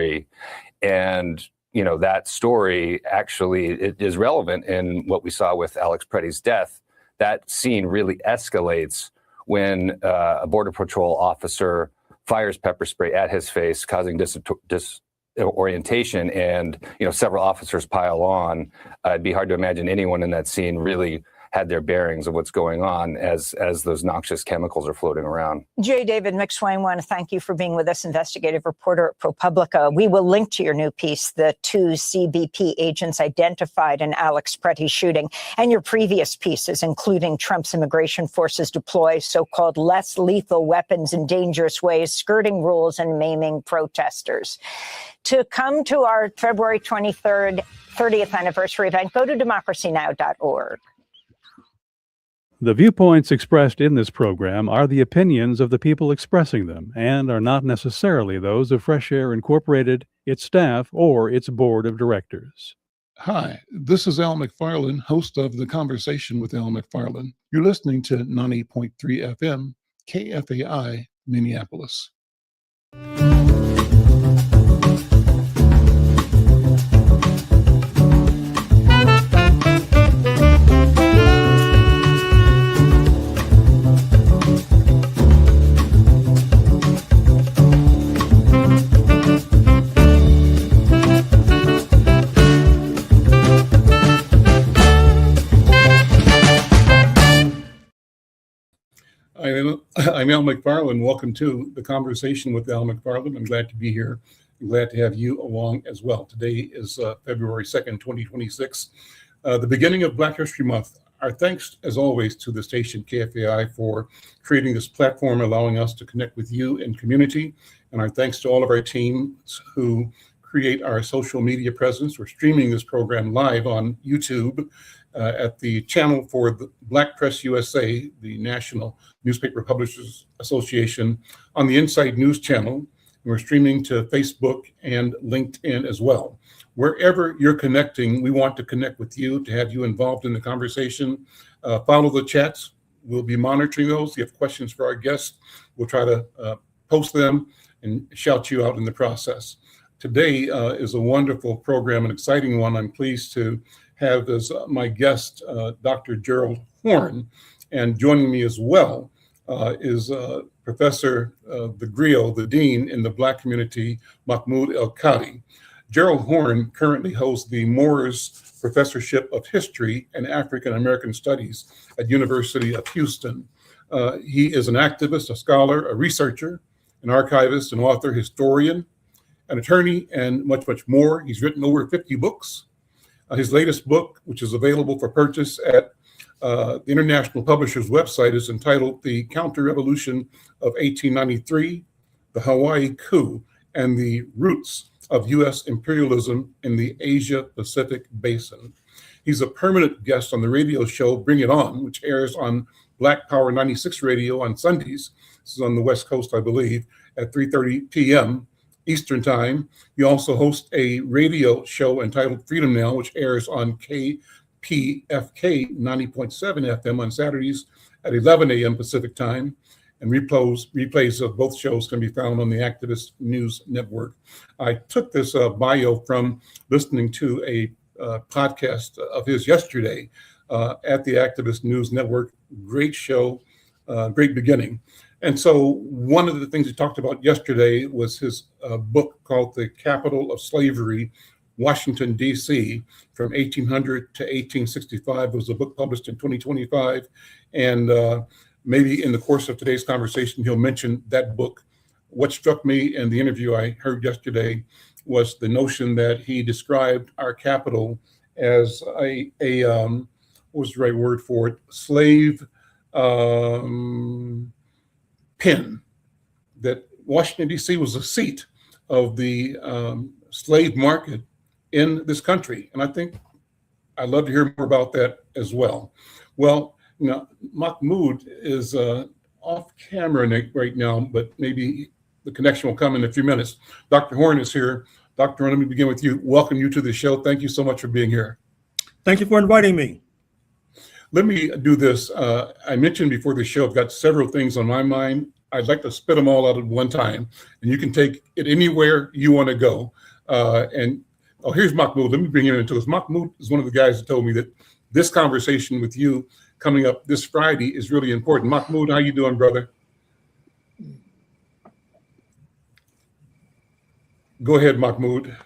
degree. And, that story actually it is relevant in what we saw with Alex Pretty's death. That scene really escalates when a Border Patrol officer fires pepper spray at his face, causing disorientation, and several officers pile on. It'd be hard to imagine anyone in that scene really had their bearings of what's going on as those noxious chemicals are floating around. J. David McFarlane, I want to thank you for being with us, investigative reporter at ProPublica. We will link to your new piece, The Two CBP Agents Identified in Alex Pretty's Shooting, and your previous pieces, including Trump's immigration forces deploy so-called less lethal weapons in dangerous ways, skirting rules and maiming protesters. To come to our February 23rd, 30th anniversary event, go to democracynow.org. The viewpoints expressed in this program are the opinions of the people expressing them and are not necessarily those of Fresh Air Incorporated, its staff, or its board of directors. Hi, this is Al McFarlane, host of The Conversation with Al McFarlane. You're listening to 90.3 FM, KFAI, Minneapolis. I'm Al McFarlane. Welcome to The Conversation with Al McFarlane. I'm glad to be here. I'm glad to have you along as well. Today is February 2nd, 2026, the beginning of Black History Month. Our thanks, as always, to the station KFAI for creating this platform, allowing us to connect with you and community. And our thanks to all of our teams who create our social media presence. We're streaming this program live on YouTube at the channel for the Black Press USA, the National Newspaper Publishers Association, on the Inside News channel. And we're streaming to Facebook and LinkedIn as well. Wherever you're connecting, we want to connect with you, to have you involved in the conversation. Follow the chats. We'll be monitoring those. If you have questions for our guests, we'll try to post them and shout you out in the process. Today is a wonderful program, an exciting one. I'm pleased to have as my guest Dr. Gerald Horne, and joining me as well is Professor the Griot, the Dean in the Black community, Mahmoud El-Kati. Gerald Horne currently holds the Moores Professorship of History and African American Studies at University of Houston. He is an activist, a scholar, a researcher, an archivist, an author, historian, an attorney, and much, much more. He's written over 50 books. His latest book, which is available for purchase at the International Publishers website, is entitled The Counter-Revolution of 1893, the Hawaii Coup, and the Roots of U.S. Imperialism in the Asia-Pacific Basin. He's a permanent guest on the radio show Bring It On, which airs on Black Power 96 radio on Sundays. This is on the West Coast, I believe, at 3:30 p.m. Eastern Time. He also hosts a radio show entitled Freedom Now, which airs on KPFK 90.7 FM on Saturdays at 11 a.m. Pacific Time. And replays of both shows can be found on the Activist News Network. I took this bio from listening to a podcast of his yesterday at the Activist News Network. Great show, great beginning. And so one of the things he talked about yesterday was his book called The Capital of Slavery, Washington, D.C., from 1800 to 1865. It was a book published in 2025. And maybe in the course of today's conversation, he'll mention that book. What struck me in the interview I heard yesterday was the notion that he described our capital as a what was the right word for it? Slave pen, that Washington, D.C. was the seat of the slave market in this country. And I think I'd love to hear more about that as well. Well, Mahmoud is off camera right now, but maybe the connection will come in a few minutes. Dr. Horne is here. Dr. Horne, let me begin with you. Welcome you to the show. Thank you so much for being here. Thank you for inviting me. Let me do this. I mentioned before the show, I've got several things on my mind. I'd like to spit them all out at one time, and you can take it anywhere you want to go. Here's Mahmoud. Let me bring him into this. Mahmoud is one of the guys that told me that this conversation with you coming up this Friday is really important. Mahmoud, how you doing, brother? Go ahead, Mahmoud.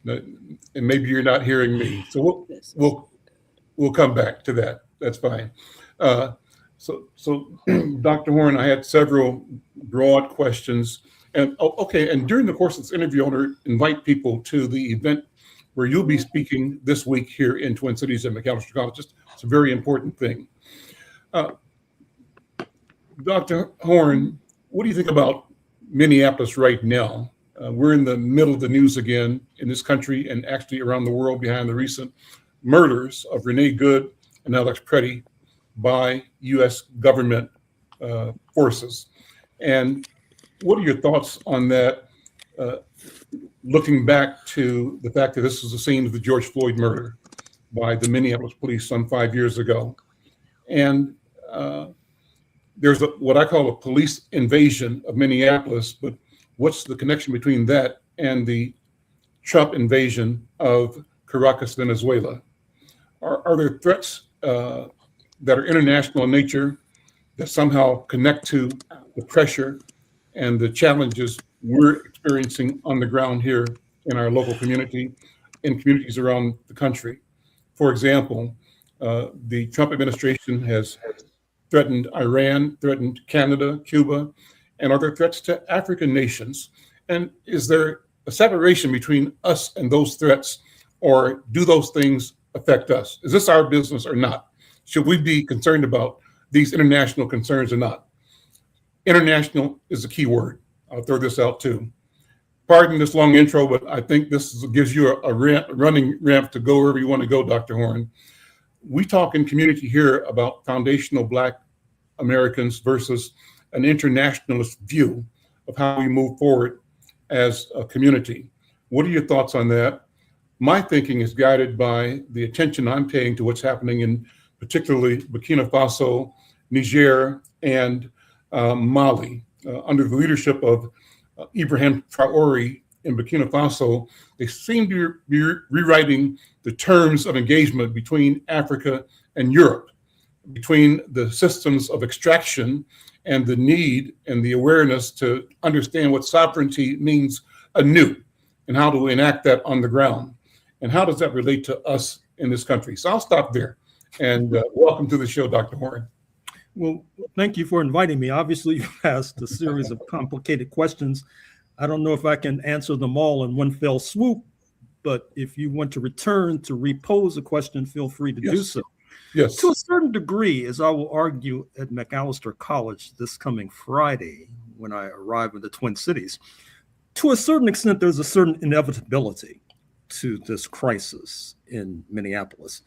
And maybe you're not hearing me, so we'll come back to that. That's fine. So Dr. Horne, I had several broad questions, and and during the course of this interview, I want to invite people to the event where you'll be speaking this week here in Twin Cities at McAllister College. It's a very important thing. Dr. Horne, what do you think about Minneapolis right now? We're in the middle of the news again in this country and actually around the world behind the recent murders of Renee Good and Alex Pretty by U.S. government forces. And what are your thoughts on that, looking back to the fact that this was the scene of the George Floyd murder by the Minneapolis police some 5 years ago? And there's what I call a police invasion of Minneapolis, but what's the connection between that and the Trump invasion of Caracas, Venezuela? Are there threats that are international in nature that somehow connect to the pressure and the challenges we're experiencing on the ground here in our local community, in communities around the country? For example, the Trump administration has threatened Iran, threatened Canada, Cuba, and are there threats to African nations? And is there a separation between us and those threats, or do those things affect us? Is this our business or not? Should we be concerned about these international concerns or not? International is the key word. I'll throw this out too. Pardon this long intro, but I think this gives you a running ramp to go wherever you want to go, Dr. Horne. We talk in community here about foundational Black Americans versus an internationalist view of how we move forward as a community. What are your thoughts on that? My thinking is guided by the attention I'm paying to what's happening in particularly Burkina Faso, Niger, and Mali. Under the leadership of Ibrahim Traore in Burkina Faso, they seem to be rewriting the terms of engagement between Africa and Europe, between the systems of extraction and the need and the awareness to understand what sovereignty means anew and how to enact that on the ground. And how does that relate to us in this country? So I'll stop there. And welcome to the show, Dr. Horne. Well, thank you for inviting me. Obviously, you asked a series of complicated questions. I don't know if I can answer them all in one fell swoop, but if you want to return to repose a question, feel free to do so. Yes. To a certain degree, as I will argue at McAllister College this coming Friday when I arrive in the Twin Cities, to a certain extent, there's a certain inevitability to this crisis in Minneapolis.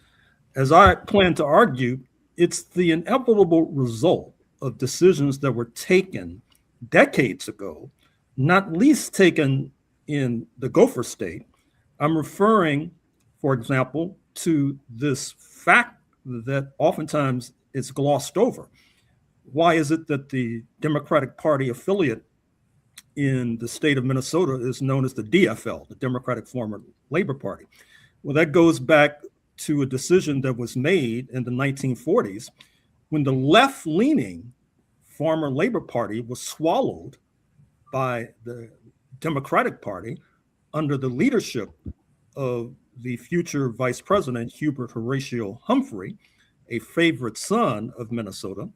As I plan to argue, it's the inevitable result of decisions that were taken decades ago, not least taken in the Gopher State. I'm referring, for example, to this fact that oftentimes is glossed over. Why is it that the Democratic Party affiliate in the state of Minnesota is known as the DFL, the Democratic Former Labor Party? Well, that goes back to a decision that was made in the 1940s when the left-leaning Former Labor Party was swallowed by the Democratic Party under the leadership of the future Vice President Hubert Horatio Humphrey, a favorite son of Minnesota.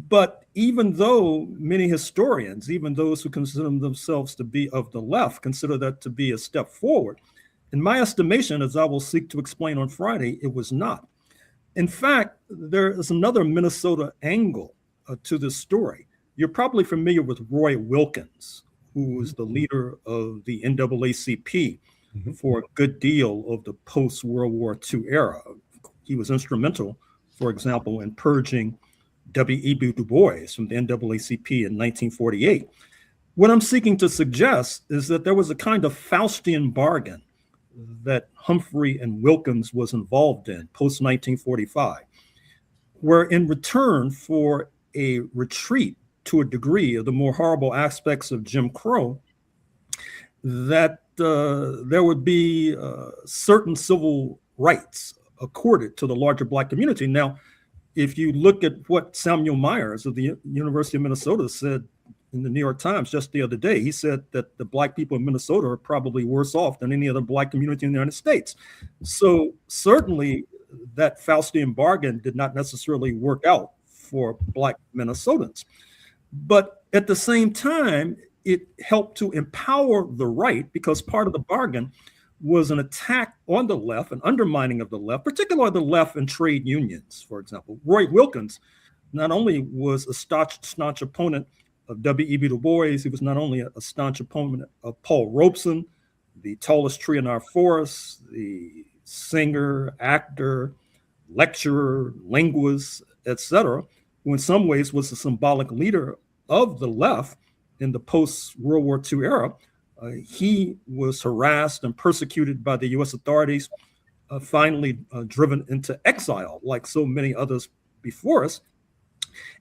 But even though many historians, even those who consider themselves to be of the left, consider that to be a step forward, in my estimation, as I will seek to explain on Friday, it was not. In fact, there is another Minnesota angle to this story. You're probably familiar with Roy Wilkins, who was the leader of the NAACP for a good deal of the post-World War II era. He was instrumental, for example, in purging W.E.B. Du Bois from the NAACP in 1948. What I'm seeking to suggest is that there was a kind of Faustian bargain that Humphrey and Wilkins was involved in post-1945. were in return for a retreat to a degree of the more horrible aspects of Jim Crow, that there would be certain civil rights accorded to the larger Black community. Now, if you look at what Samuel Myers of the University of Minnesota said in the New York Times just the other day, he said that the Black people in Minnesota are probably worse off than any other Black community in the United States. So certainly that Faustian bargain did not necessarily work out for Black Minnesotans. But at the same time, it helped to empower the right, because part of the bargain was an attack on the left, an undermining of the left, particularly the left and trade unions, for example. Roy Wilkins not only was a staunch opponent of W.E.B. Du Bois, he was not only a staunch opponent of Paul Robeson, the tallest tree in our forest, the singer, actor, lecturer, linguist, etc., who in some ways was a symbolic leader of the left in the post-World War II era. He was harassed and persecuted by the U.S. authorities, finally driven into exile, like so many others before us.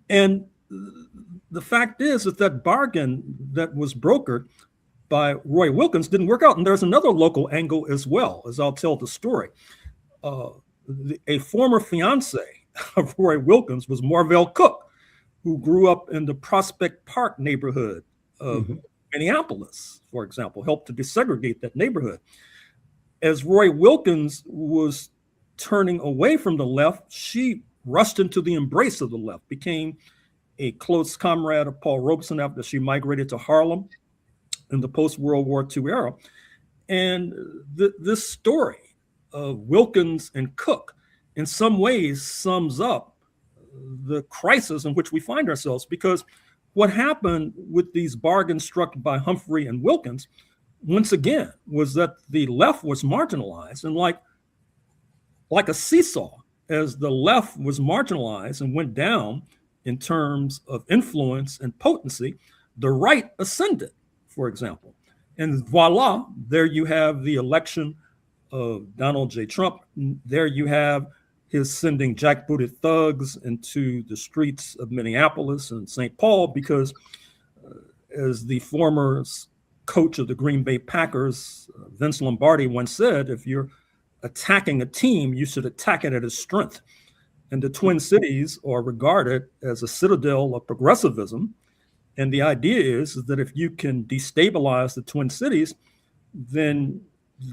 And the fact is that that that was brokered by Roy Wilkins didn't work out. And there's another local angle as well, as I'll tell the story. A former fiance of Roy Wilkins was Marvell Cook, who grew up in the Prospect Park neighborhood of Minneapolis, for example, helped to desegregate that neighborhood. As Roy Wilkins was turning away from the left, she rushed into the embrace of the left, became a close comrade of Paul Robeson after she migrated to Harlem in the post-World War II era. And this story of Wilkins and Cook in some ways sums up the crisis in which we find ourselves, because what happened with these bargains struck by Humphrey and Wilkins, once again, was that the left was marginalized, and like a seesaw, as the left was marginalized and went down in terms of influence and potency, the right ascended, for example. And voila, there you have the election of Donald J. Trump. There you have his sending jackbooted thugs into the streets of Minneapolis and St. Paul, because as the former coach of the Green Bay Packers, Vince Lombardi, once said, if you're attacking a team, you should attack it at its strength. And the Twin Cities are regarded as a citadel of progressivism. And the idea is that if you can destabilize the Twin Cities, then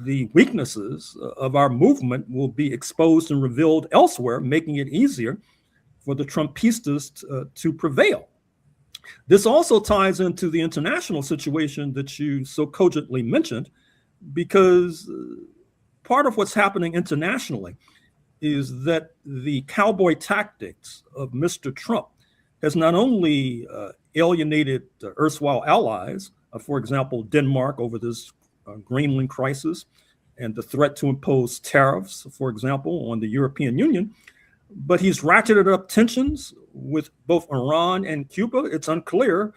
the weaknesses of our movement will be exposed and revealed elsewhere, making it easier for the Trumpistas to prevail. This also ties into the international situation that you so cogently mentioned, because part of what's happening internationally is that the cowboy tactics of Mr. Trump has not only alienated erstwhile allies, for example, Denmark over this Greenland crisis and the threat to impose tariffs, for example, on the European Union, but he's ratcheted up tensions with both Iran and Cuba. It's unclear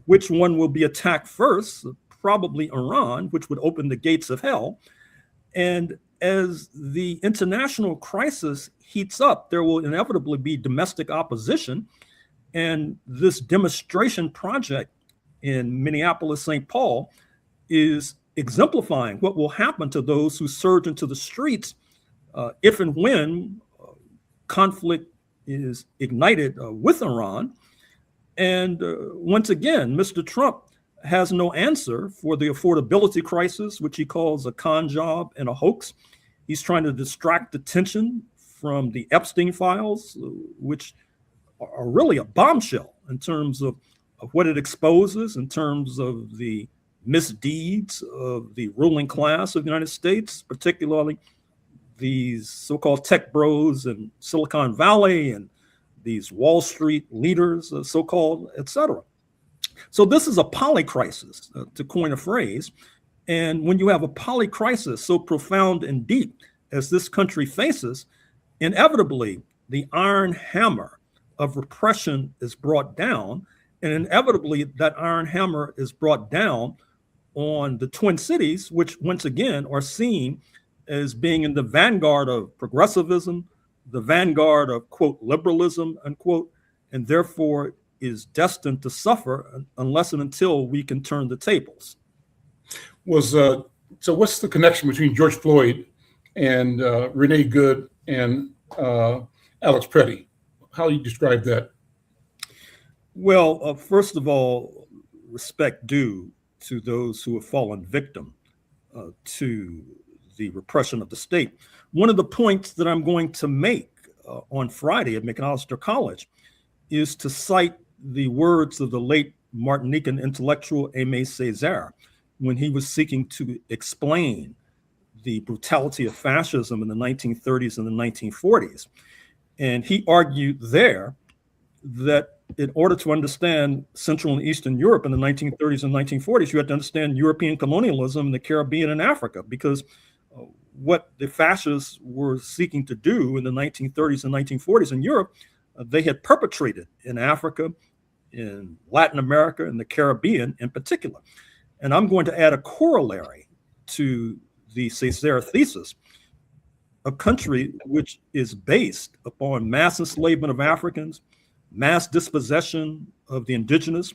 which one will be attacked first, probably Iran, which would open the gates of hell. And as the international crisis heats up, there will inevitably be domestic opposition. And this demonstration project in Minneapolis, St. Paul, is exemplifying what will happen to those who surge into the streets if and when conflict is ignited with Iran. And once again, Mr. Trump has no answer for the affordability crisis, which he calls a con job and a hoax. He's trying to distract attention from the Epstein files, which are really a bombshell in terms of what it exposes, in terms of the misdeeds of the ruling class of the United States, particularly these so-called tech bros in Silicon Valley and these Wall Street leaders, so-called, et cetera. So this is a polycrisis, to coin a phrase. And when you have a polycrisis so profound and deep as this country faces, inevitably the iron hammer of repression is brought down, and inevitably that iron hammer is brought down on the Twin Cities, which once again are seen as being in the vanguard of progressivism, the vanguard of, quote, liberalism, unquote, and therefore is destined to suffer unless and until we can turn the tables. So what's the connection between George Floyd and Renee Good and Alex Preddy? How do you describe that? Well, first of all, respect due to those who have fallen victim to the repression of the state. One of the points that I'm going to make on Friday at McAllister College is to cite the words of the late Martinican intellectual Aimé Césaire when he was seeking to explain the brutality of fascism in the 1930s and the 1940s. And he argued there that in order to understand Central and Eastern Europe in the 1930s and 1940s, you had to understand European colonialism in the Caribbean and Africa, because what the fascists were seeking to do in the 1930s and 1940s in Europe, they had perpetrated in Africa, in Latin America, and the Caribbean in particular. And I'm going to add a corollary to the Césaire thesis. A country which is based upon mass enslavement of Africans, mass dispossession of the indigenous.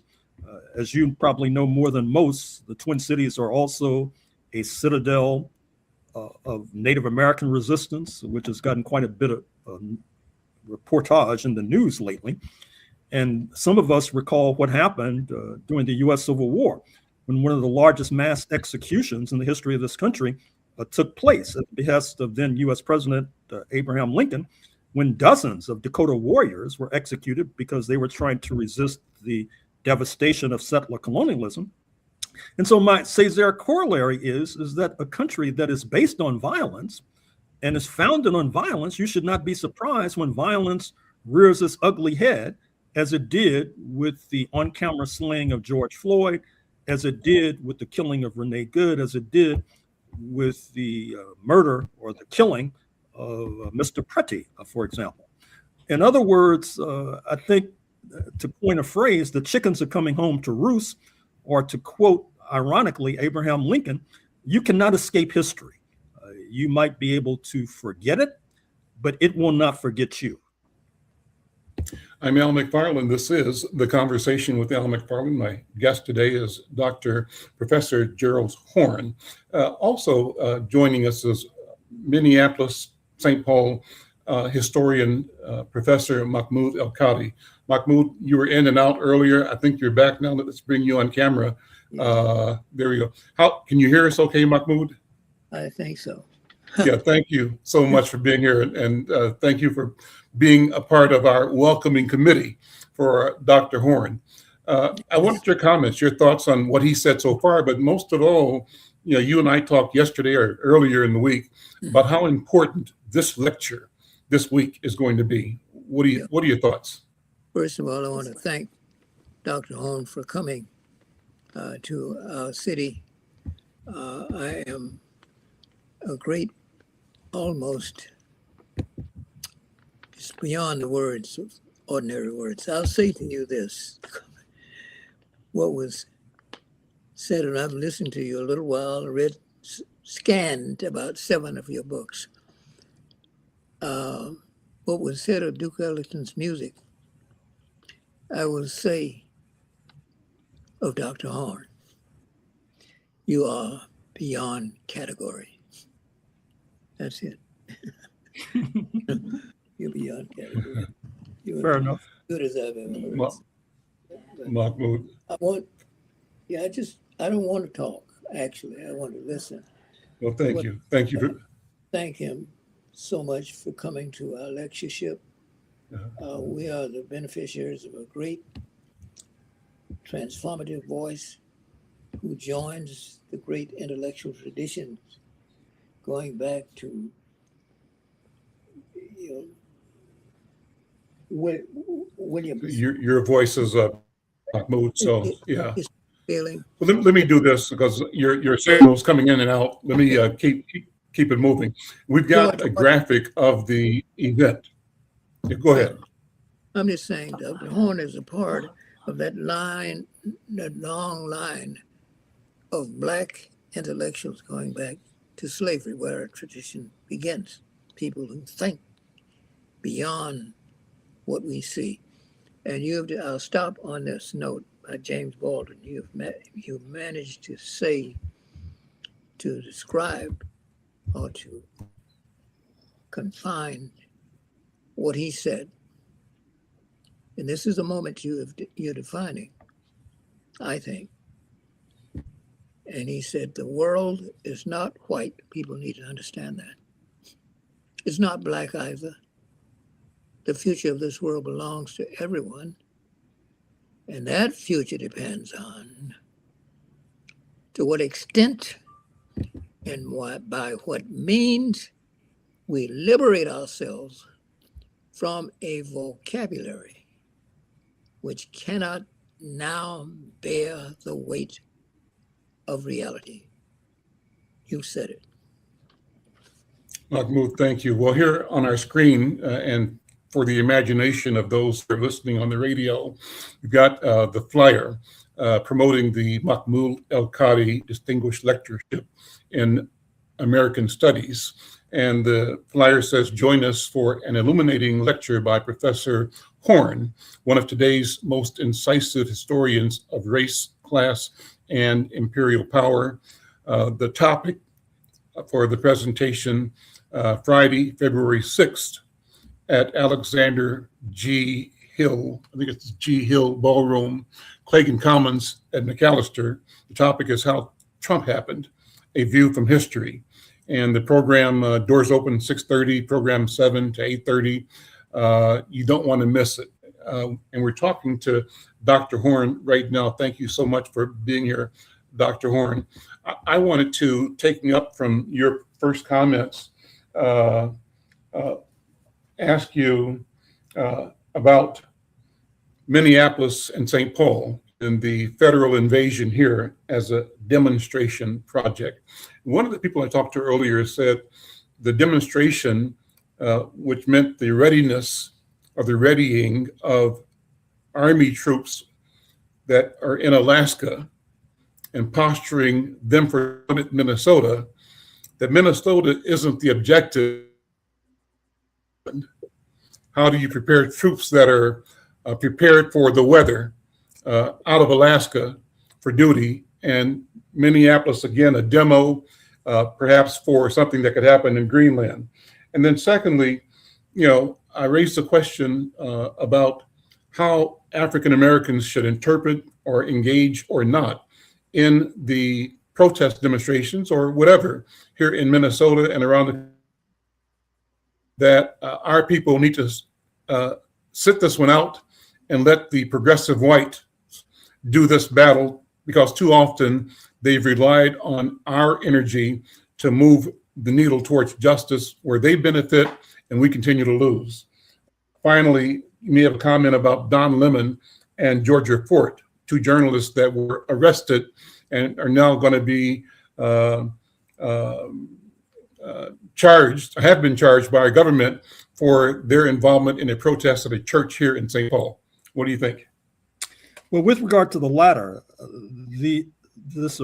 As you probably know more than most, the Twin Cities are also a citadel of Native American resistance, which has gotten quite a bit of reportage in the news lately. And some of us recall what happened during the US Civil War, when one of the largest mass executions in the history of this country took place at the behest of then US President Abraham Lincoln, when dozens of Dakota warriors were executed because they were trying to resist the devastation of settler colonialism. And so my Césaire corollary is that a country that is based on violence and is founded on violence, you should not be surprised when violence rears its ugly head, as it did with the on-camera slaying of George Floyd, as it did with the killing of Renee Good, as it did with the murder or the killing of Mr. Preddy, for example. In other words, I think, to coin a phrase, the chickens are coming home to roost, or to quote, ironically, Abraham Lincoln, you cannot escape history. You might be able to forget it, but it will not forget you. I'm Al McFarlane. This is The Conversation with Al McFarlane. My guest today is Professor Gerald Horne. Also joining us is Minneapolis, St. Paul historian, Professor Mahmoud El-Kati. Mahmoud, you were in and out earlier. I think you're back now. Let's bring you on camera. There we go. Can you hear us okay, Mahmoud? I think so. Yeah, thank you so much for being here, and thank you for being a part of our welcoming committee for Dr. Horne. I wanted your comments, your thoughts on what he said so far, but most of all, you and I talked yesterday or earlier in the week about how important this lecture this week is going to be. What are your thoughts? First of all, I want to thank Dr. Horne for coming to our city. I am a great, almost just beyond the words, of ordinary words. I'll say to you this, what was said, and I've listened to you a little while, scanned about 7 of your books. What was said of Duke Ellington's music, I will say of Dr. Horne, you are beyond category. That's it. You're beyond category. Fair enough. Good as I've ever heard. Mahmoud. I don't want to talk, actually. I want to listen. Well, thank you. Thank you. For... Thank him so much for coming to our lectureship. We are the beneficiaries of a great transformative voice who joins the great intellectual traditions going back to William. Your voice is Mahmoud, so yeah. Well, let me do this because your signal's coming in and out. Let me keep it moving. We've got a graphic of the event. Go ahead. I'm just saying, Dr. Horne is a part of that line, that long line of Black intellectuals going back to slavery, where our tradition begins. People who think beyond what we see. And I'll stop on this note by James Baldwin. You've managed to describe or to confine what he said. And this is the moment you're defining, I think. And he said, the world is not white. People need to understand that. It's not black either. The future of this world belongs to everyone. And that future depends on to what extent and by what means we liberate ourselves from a vocabulary which cannot now bear the weight of reality. You said it. Mahmoud, thank you. Well, here on our screen, and for the imagination of those who are listening on the radio, we've got the flyer promoting the Mahmoud El-Kati Distinguished Lectureship in American Studies. And the flyer says, join us for an illuminating lecture by Professor Horne, one of today's most incisive historians of race, class, and imperial power. The topic for the presentation, Friday, February 6th, at Alexander G. Hill, I think it's G. Hill Ballroom, Clayton Commons at McAllister. The topic is How Trump Happened, A View from History. And the program, doors open 6:30, program 7 to 8:30. You don't want to miss it. And we're talking to Dr. Horne right now. Thank you so much for being here, Dr. Horne. I wanted to, taking up from your first comments, ask you about Minneapolis and St. Paul and the federal invasion here as a demonstration project. One of the people I talked to earlier said the demonstration, which meant the readiness or the readying of Army troops that are in Alaska and posturing them for Minnesota, that Minnesota isn't the objective. How do you prepare troops that are prepared for the weather out of Alaska for duty, and Minneapolis, again, a demo, perhaps for something that could happen in Greenland? And then secondly, I raised the question about how African Americans should interpret or engage or not in the protest demonstrations or whatever here in Minnesota and around that our people need to sit this one out and let the progressive white do this battle, because too often they've relied on our energy to move the needle towards justice where they benefit and we continue to lose. Finally, you may have a comment about Don Lemon and Georgia Fort, two journalists that were arrested and are now going to be charged, have been charged by our government for their involvement in a protest at a church here in St. Paul. What do you think? Well, with regard to the latter, this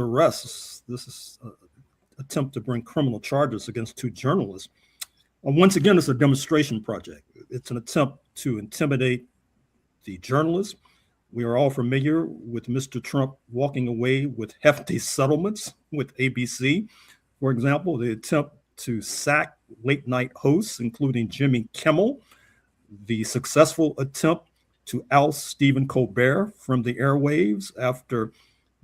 attempt to bring criminal charges against two journalists, once again, it's a demonstration project. It's an attempt to intimidate the journalists. We are all familiar with Mr. Trump walking away with hefty settlements with ABC. For example, the attempt to sack late night hosts, including Jimmy Kimmel, the successful attempt to oust Stephen Colbert from the airwaves after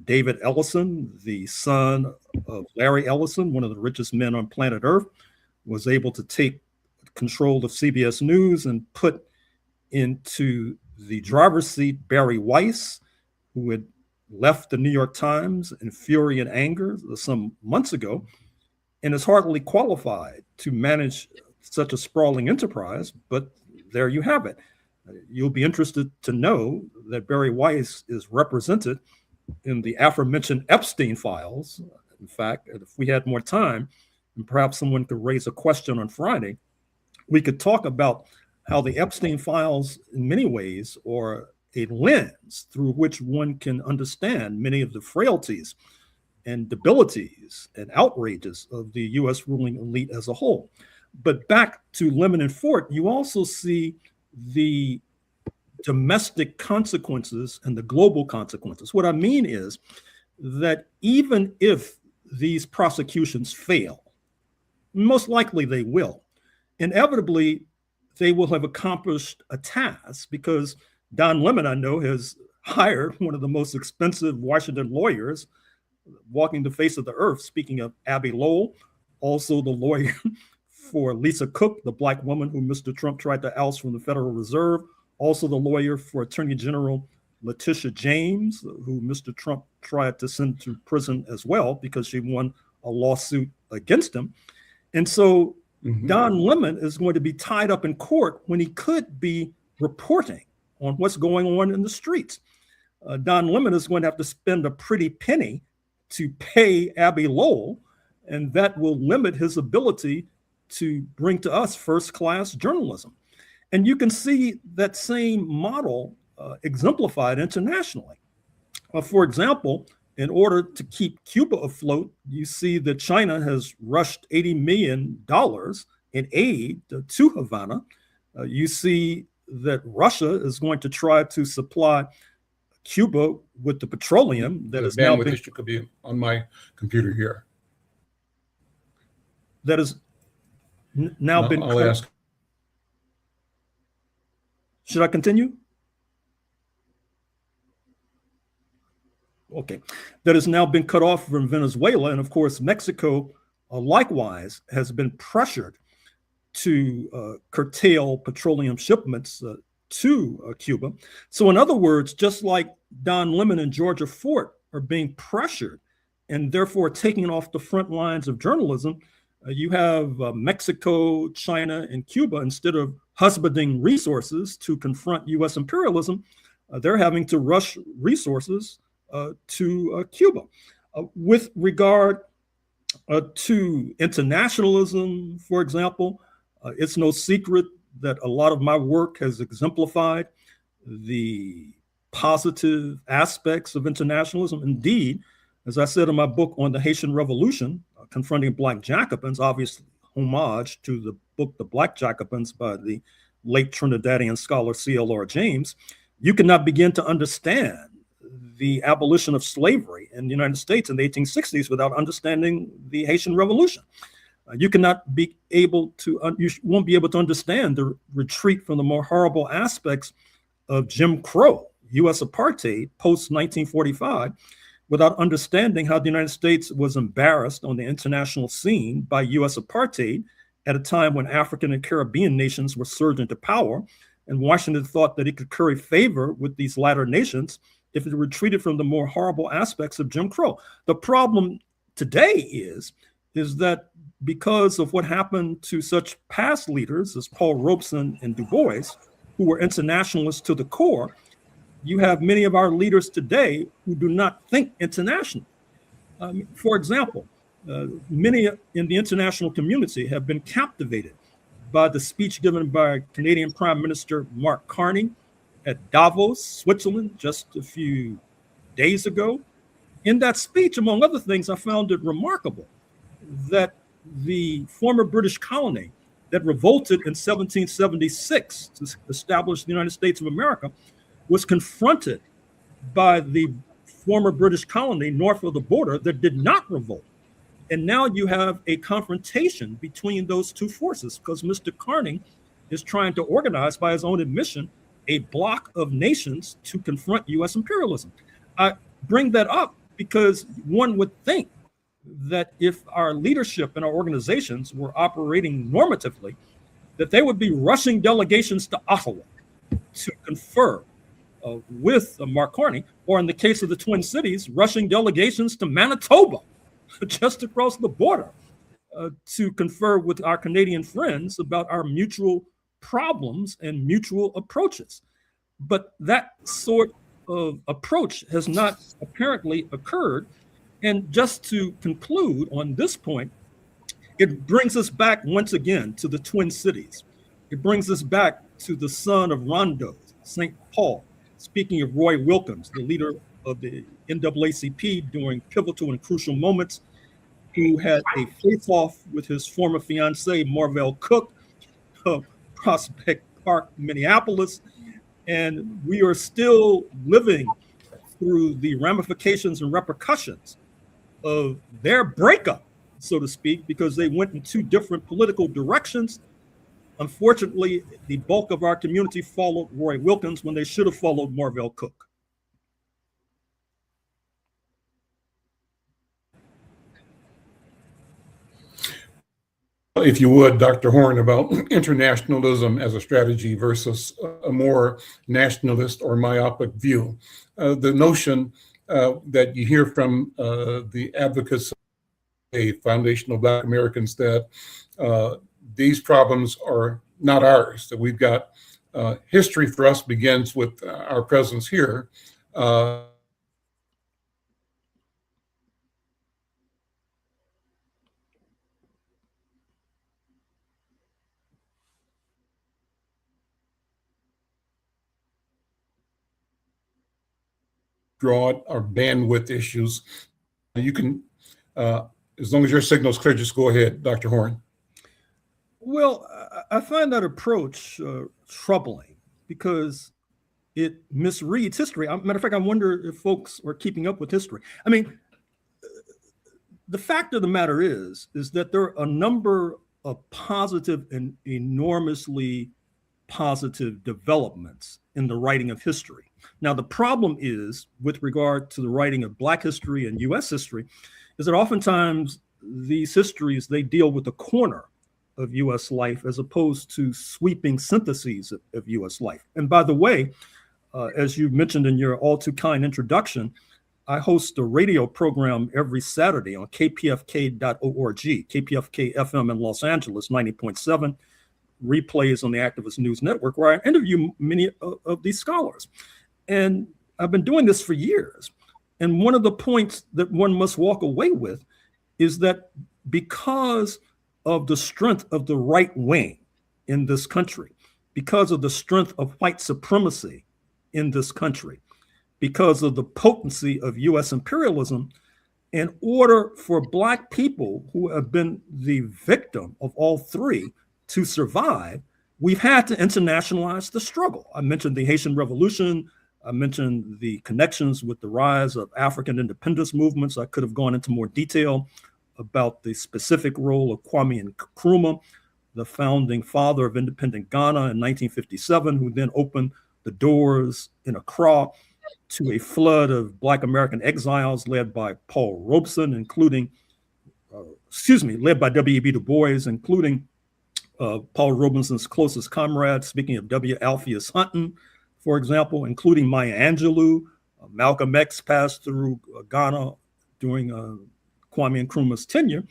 David Ellison, the son of Larry Ellison, one of the richest men on planet Earth, was able to take control of CBS News and put into the driver's seat Barry Weiss, who had left the New York Times in fury and anger some months ago, and is hardly qualified to manage such a sprawling enterprise. But there you have it. You'll be interested to know that Barry Weiss is represented in the aforementioned Epstein files. In fact, if we had more time, and perhaps someone could raise a question on Friday, we could talk about how the Epstein files in many ways are a lens through which one can understand many of the frailties and debilities and outrages of the U.S. ruling elite as a whole. But back to Lemon and Fort, you also see the domestic consequences and the global consequences. What I mean is that even if these prosecutions fail, most likely they will, inevitably they will have accomplished a task, because Don Lemon, I know, has hired one of the most expensive Washington lawyers walking the face of the earth. Speaking of Abby Lowell, also the lawyer for Lisa Cook, the Black woman who Mr. Trump tried to oust from the Federal Reserve, also the lawyer for Attorney General Letitia James, who Mr. Trump tried to send to prison as well because she won a lawsuit against him. And so Don Lemon is going to be tied up in court when he could be reporting on what's going on in the streets. Don Lemon is going to have to spend a pretty penny to pay Abby Lowell, and that will limit his ability to bring to us first-class journalism. And you can see that same model exemplified internationally. For example, in order to keep Cuba afloat, you see that China has rushed $80 million in aid to Havana. You see that Russia is going to try to supply Cuba with the petroleum that is now bandwidth issue could be on my computer here. That is now been. I'll ask. Should I continue? Okay. That has now been cut off from Venezuela. And of course, Mexico likewise has been pressured to curtail petroleum shipments to Cuba. So in other words, just like Don Lemon and Georgia Fort are being pressured and therefore taking off the front lines of journalism, you have Mexico, China, and Cuba, instead of husbanding resources to confront U.S. imperialism, they're having to rush resources to Cuba. With regard to internationalism, for example, it's no secret that a lot of my work has exemplified the positive aspects of internationalism. Indeed, as I said in my book on the Haitian Revolution, Confronting Black Jacobins, obviously homage to the book The Black Jacobins by the late Trinidadian scholar C.L.R. James, you cannot begin to understand the abolition of slavery in the United States in the 1860s without understanding the Haitian Revolution. You cannot be able to, you won't be able to understand the retreat from the more horrible aspects of Jim Crow, U.S. apartheid, post-1945, without understanding how the United States was embarrassed on the international scene by U.S. apartheid at a time when African and Caribbean nations were surging into power, and Washington thought that it could curry favor with these latter nations if it retreated from the more horrible aspects of Jim Crow. The problem today is that because of what happened to such past leaders as Paul Robeson and Du Bois, who were internationalists to the core, you have many of our leaders today who do not think international. For example, many in the international community have been captivated by the speech given by Canadian Prime Minister Mark Carney at Davos, Switzerland, just a few days ago. In that speech, among other things, I found it remarkable that the former British colony that revolted in 1776 to establish the United States of America was confronted by the former British colony north of the border that did not revolt. And now you have a confrontation between those two forces because Mr. Carney is trying to organize, by his own admission, a bloc of nations to confront U.S. imperialism. I bring that up because one would think that if our leadership and our organizations were operating normatively, that they would be rushing delegations to Ottawa to confer with Mark Carney, or in the case of the Twin Cities, rushing delegations to Manitoba, just across the border, to confer with our Canadian friends about our mutual problems and mutual approaches. But that sort of approach has not apparently occurred. And just to conclude on this point, it brings us back once again to the Twin Cities. It brings us back to the son of Rondo, St. Paul, speaking of Roy Wilkins, the leader of the NAACP during pivotal and crucial moments. who had a face-off with his former fiancee, Marvell Cook, of Prospect Park, Minneapolis. And we are still living through the ramifications and repercussions of their breakup, so to speak, because they went in two different political directions. Unfortunately, the bulk of our community followed Roy Wilkins when they should have followed Marvell Cook. If you would, Dr. Horne, about internationalism as a strategy versus a more nationalist or myopic view. The notion that you hear from the advocates of the Foundation of Black Americans that these problems are not ours, that we've got history for us begins with our presence here. Broad or bandwidth issues. You can, as long as your signal is clear, just go ahead, Dr. Horne. Well, I find that approach troubling because it misreads history. Matter of fact, I wonder if folks are keeping up with history. I mean, the fact of the matter is that there are a number of positive and enormously positive developments in the writing of history. Now, the problem is, with regard to the writing of Black history and U.S. history, is that oftentimes these histories, they deal with the corner of U.S. life as opposed to sweeping syntheses of U.S. life. And by the way, as you mentioned in your all too kind introduction, I host a radio program every Saturday on kpfk.org, KPFK FM in Los Angeles, 90.7, replays on the Activist News Network, where I interview many of these scholars. And I've been doing this for years. And one of the points that one must walk away with is that because of the strength of the right wing in this country, because of the strength of white supremacy in this country, because of the potency of US imperialism, in order for Black people who have been the victim of all three to survive, we've had to internationalize the struggle. I mentioned the Haitian Revolution. I mentioned the connections with the rise of African independence movements. I could have gone into more detail about the specific role of Kwame Nkrumah, the founding father of independent Ghana in 1957, who then opened the doors in Accra to a flood of Black American exiles led by Paul Robeson, led by W.E.B. Du Bois, including Paul Robeson's closest comrade, speaking of W. Alpheus Hunton, for example, including Maya Angelou. Malcolm X passed through Ghana during Kwame Nkrumah's tenure.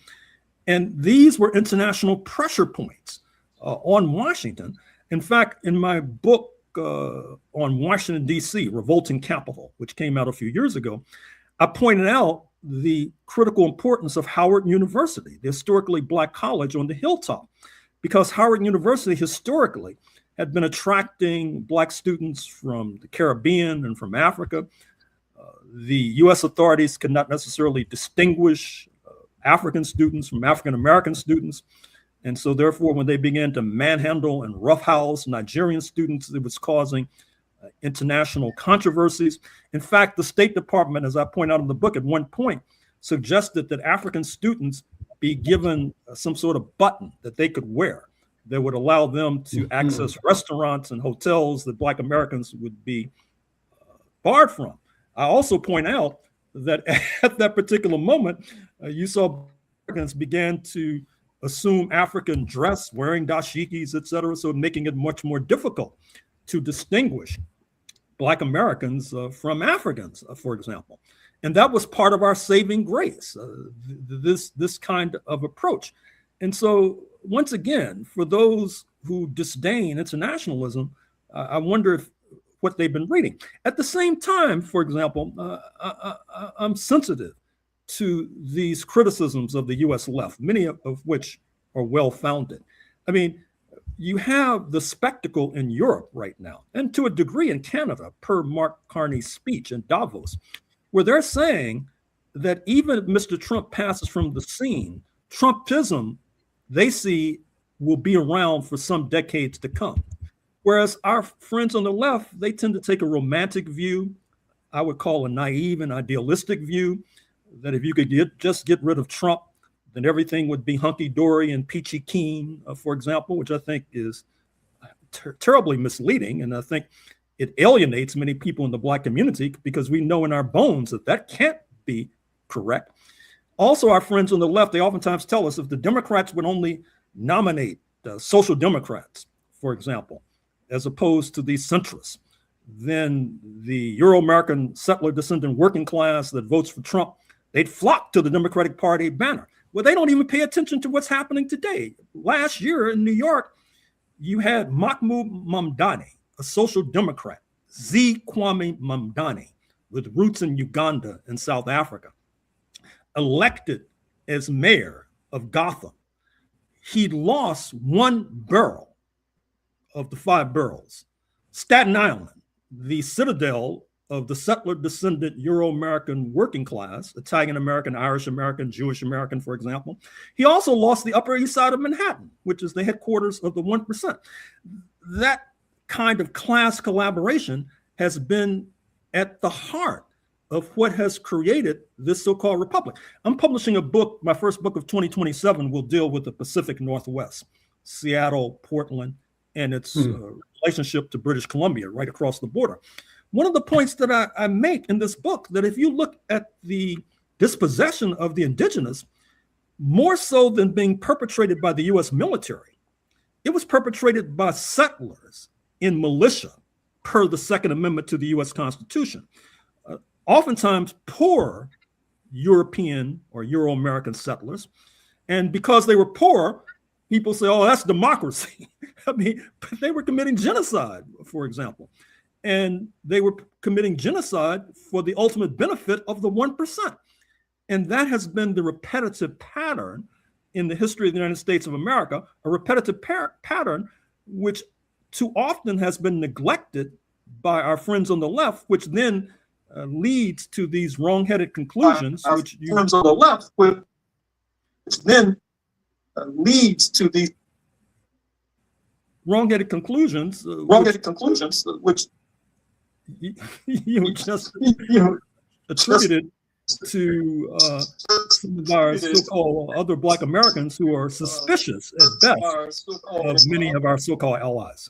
And these were international pressure points on Washington. In fact, in my book on Washington, D.C., Revolting Capital, which came out a few years ago, I pointed out the critical importance of Howard University, the historically Black college on the hilltop, because Howard University historically had been attracting Black students from the Caribbean and from Africa. The US authorities could not necessarily distinguish African students from African-American students. And so therefore, when they began to manhandle and roughhouse Nigerian students, it was causing international controversies. In fact, the State Department, as I point out in the book, at one point suggested that African students be given some sort of button that they could wear that would allow them to access restaurants and hotels that Black Americans would be barred from. I also point out that at that particular moment, you saw Americans began to assume African dress, wearing dashikis, et cetera, so making it much more difficult to distinguish Black Americans from Africans, for example. And that was part of our saving grace, this kind of approach. And so, once again, for those who disdain internationalism, I wonder what they've been reading. At the same time, for example, I'm sensitive to these criticisms of the US left, many of which are well-founded. I mean, you have the spectacle in Europe right now, and to a degree in Canada, per Mark Carney's speech in Davos, where they're saying that even if Mr. Trump passes from the scene, Trumpism, they see, will be around for some decades to come. Whereas our friends on the left, they tend to take a romantic view, I would call a naive and idealistic view, that if you could just get rid of Trump, then everything would be hunky-dory and peachy keen, for example, which I think is terribly misleading. And I think it alienates many people in the Black community because we know in our bones that that can't be correct. Also, our friends on the left, they oftentimes tell us if the Democrats would only nominate social democrats, for example, as opposed to these centrists, then the Euro-American settler descendant working class that votes for Trump, they'd flock to the Democratic Party banner. Well, they don't even pay attention to what's happening today. Last year in New York, you had Mahmoud Mamdani, a social democrat, Z. Kwame Mamdani, with roots in Uganda and South Africa, elected as mayor of Gotham. He lost one borough of the 5 boroughs. Staten Island, the citadel of the settler descendant Euro-American working class, Italian-American, Irish-American, Jewish-American, for example. He also lost the Upper East Side of Manhattan, which is the headquarters of the 1%. That kind of class collaboration has been at the heart of what has created this so-called republic. I'm publishing a book, my first book of 2027 will deal with the Pacific Northwest, Seattle, Portland, and its relationship to British Columbia right across the border. One of the points that I make in this book, that if you look at the dispossession of the indigenous, more so than being perpetrated by the US military, it was perpetrated by settlers in militia per the Second Amendment to the US Constitution. Oftentimes poor European or Euro-American settlers. And because they were poor, people say, oh, that's democracy. I mean, they were committing genocide, for example. And they were committing genocide for the ultimate benefit of the 1%. And that has been the repetitive pattern in the history of the United States of America, a repetitive pattern which too often has been neglected by our friends on the left, which then leads to these wrong-headed conclusions, which friends on the left, which then leads to these wrong-headed conclusions, which you just attributed to some of our so-called other Black Americans who are suspicious at best of many of our so-called allies.